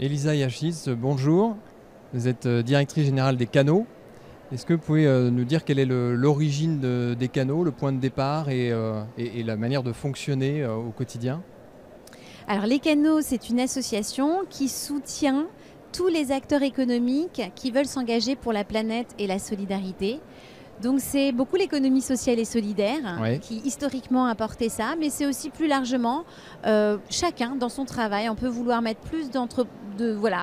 Elisa Yachis, bonjour. Vous êtes directrice générale des canaux. Est-ce que vous pouvez nous dire quelle est l'origine des canaux, le point de départ et la manière de fonctionner au quotidien? Alors les canaux, c'est une association qui soutient tous les acteurs économiques qui veulent s'engager pour la planète et la solidarité. Donc c'est beaucoup l'économie sociale et solidaire Ouais. qui historiquement a porté ça, mais c'est aussi plus largement chacun dans son travail. On peut vouloir mettre plus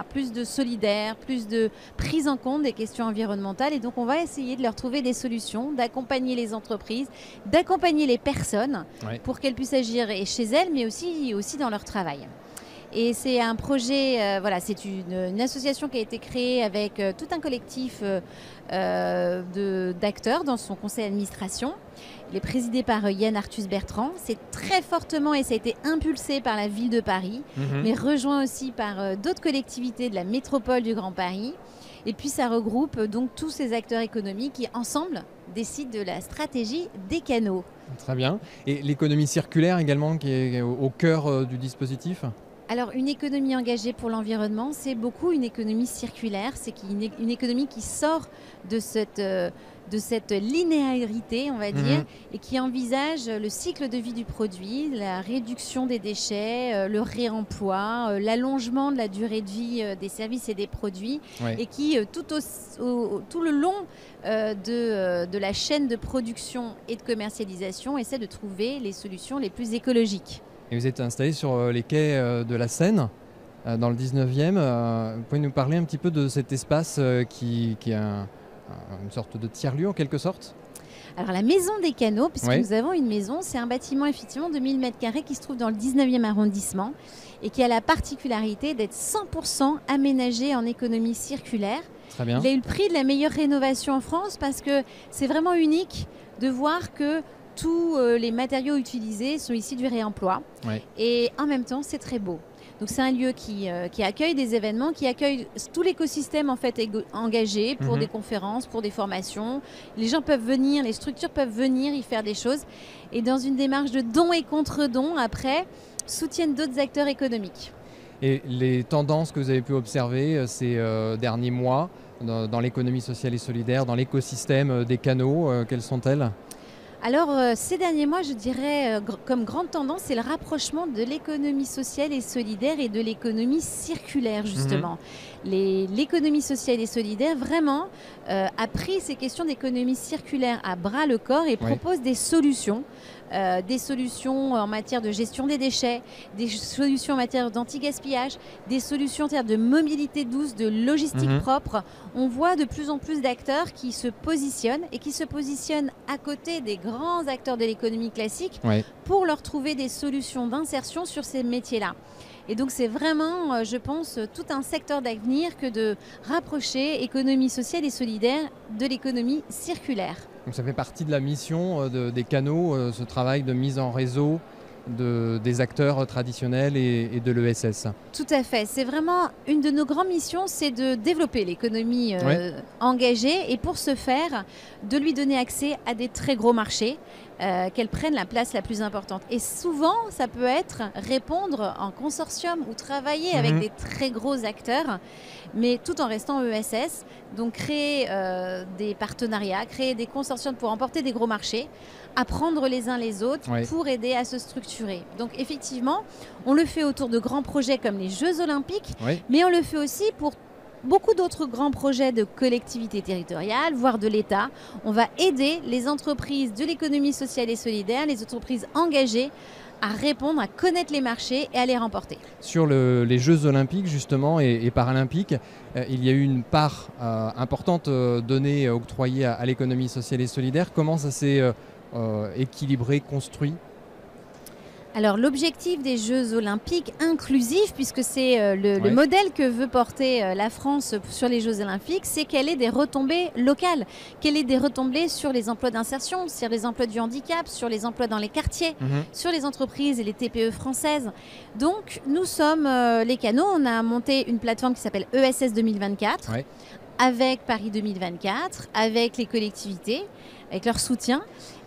plus de solidaire, plus de prise en compte des questions environnementales, et donc on va essayer de leur trouver des solutions, d'accompagner les entreprises, d'accompagner les personnes Ouais. pour qu'elles puissent agir chez elles, mais aussi dans leur travail. Et c'est un projet, c'est une association qui a été créée avec tout un collectif d'acteurs dans son conseil d'administration. Il est présidé par Yann Arthus Bertrand. C'est très fortement, et ça a été impulsé par la ville de Paris, mais rejoint aussi par d'autres collectivités de la métropole du Grand Paris. Et puis ça regroupe donc tous ces acteurs économiques qui, ensemble, décident de la stratégie des canaux. Très bien. Et l'économie circulaire également, qui est au cœur du dispositif? Alors, une économie engagée pour l'environnement, c'est beaucoup une économie circulaire. C'est une économie qui sort de cette linéarité, on va dire, et qui envisage le cycle de vie du produit, la réduction des déchets, le réemploi, l'allongement de la durée de vie des services et des produits, Ouais. et qui, tout le long de la chaîne de production et de commercialisation, essaie de trouver les solutions les plus écologiques. Et vous êtes installé sur les quais de la Seine, dans le 19e. Vous pouvez nous parler un petit peu de cet espace qui est une sorte de tiers-lieu en quelque sorte? Alors la maison des canaux, puisque Ouais. nous avons une maison, c'est un bâtiment effectivement de 1000 m² qui se trouve dans le 19e arrondissement et qui a la particularité d'être 100% aménagé en économie circulaire. Très bien. Il a eu le prix de la meilleure rénovation en France parce que c'est vraiment unique de voir que tous les matériaux utilisés sont issus du réemploi. Ouais. Et en même temps, c'est très beau. Donc c'est un lieu qui accueille des événements, qui accueille tout l'écosystème en fait engagé pour des conférences, pour des formations. Les gens peuvent venir, les structures peuvent venir y faire des choses. Et dans une démarche de don et contre-don, après, soutiennent d'autres acteurs économiques. Et les tendances que vous avez pu observer ces derniers mois dans l'économie sociale et solidaire, dans l'écosystème des canaux, quelles sont-elles? Alors, ces derniers mois, je dirais, comme grande tendance, c'est le rapprochement de l'économie sociale et solidaire et de l'économie circulaire, justement. L'économie sociale et solidaire, vraiment, a pris ces questions d'économie circulaire à bras le corps et propose des solutions en matière de gestion des déchets, des solutions en matière d'anti-gaspillage, des solutions en termes de mobilité douce, de logistique propre. On voit de plus en plus d'acteurs qui se positionnent et qui se positionnent à côté des grands acteurs de l'économie classique pour leur trouver des solutions d'insertion sur ces métiers-là. Et donc c'est vraiment, je pense, tout un secteur d'avenir que de rapprocher économie sociale et solidaire de l'économie circulaire. Donc ça fait partie de la mission des canaux, ce travail de mise en réseau des acteurs traditionnels et de l'ESS. Tout à fait. C'est vraiment une de nos grandes missions, c'est de développer l'économie engagée, et pour ce faire, de lui donner accès à des très gros marchés, qu'elle prenne la place la plus importante. Et souvent, ça peut être répondre en consortium ou travailler avec des très gros acteurs, mais tout en restant ESS. Donc créer des partenariats, créer des consortiums pour emporter des gros marchés, apprendre les uns les autres pour aider à se structurer. Donc effectivement, on le fait autour de grands projets comme les Jeux Olympiques, mais on le fait aussi pour beaucoup d'autres grands projets de collectivités territoriales, voire de l'État. On va aider les entreprises de l'économie sociale et solidaire, les entreprises engagées, à répondre, à connaître les marchés et à les remporter. Sur les Jeux Olympiques justement et Paralympiques, il y a eu une part importante donnée, octroyée à l'économie sociale et solidaire. Comment ça s'est équilibré, construit? Alors l'objectif des Jeux Olympiques inclusifs, puisque c'est le modèle que veut porter la France sur les Jeux Olympiques, c'est qu'elle ait des retombées locales, qu'elle ait des retombées sur les emplois d'insertion, sur les emplois du handicap, sur les emplois dans les quartiers, sur les entreprises et les TPE françaises. Donc nous sommes les canaux, on a monté une plateforme qui s'appelle ESS 2024, avec Paris 2024, avec les collectivités, avec leur soutien.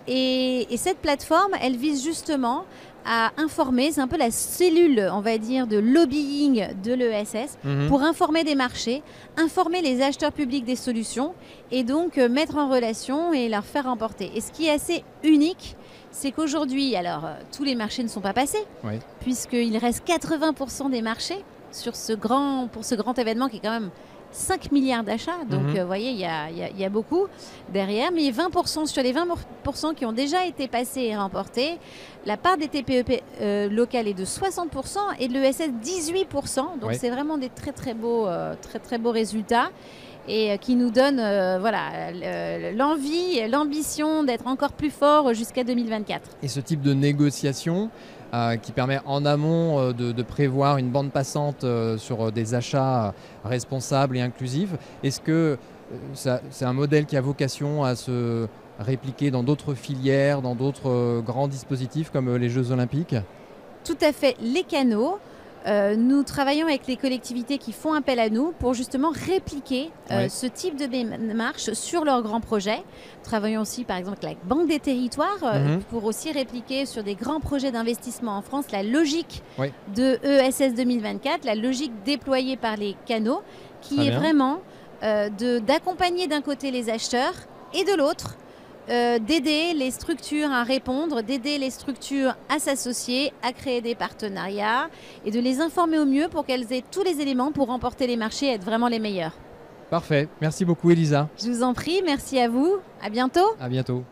Et cette plateforme, elle vise justement à informer, c'est un peu la cellule, on va dire, de lobbying de l'ESS, pour informer des marchés, informer les acheteurs publics des solutions et donc mettre en relation et leur faire remporter. Et ce qui est assez unique, c'est qu'aujourd'hui, alors tous les marchés ne sont pas passés, puisqu'il reste 80% des marchés pour ce grand événement qui est quand même 5 milliards d'achats, donc vous voyez, il y a beaucoup derrière, mais 20% sur les 20% qui ont déjà été passés et remportés, la part des TPE locales est de 60% et de l'ESS 18%, donc c'est vraiment des très beaux résultats et qui nous donnent l'envie, l'ambition d'être encore plus fort jusqu'à 2024. Et ce type de négociation qui permet en amont de prévoir une bande passante sur des achats responsables et inclusifs. Est-ce que c'est un modèle qui a vocation à se répliquer dans d'autres filières, dans d'autres grands dispositifs comme les Jeux Olympiques ? Tout à fait. Les canaux, nous travaillons avec les collectivités qui font appel à nous pour justement répliquer ce type de démarche sur leurs grands projets. Nous travaillons aussi par exemple avec la Banque des Territoires pour aussi répliquer sur des grands projets d'investissement en France la logique de ESS 2024, la logique déployée par les canaux qui est vraiment d'accompagner d'un côté les acheteurs et de l'autre d'aider les structures à répondre, d'aider les structures à s'associer, à créer des partenariats et de les informer au mieux pour qu'elles aient tous les éléments pour remporter les marchés et être vraiment les meilleures. Parfait. Merci beaucoup, Elisa. Je vous en prie. Merci à vous. À bientôt. À bientôt.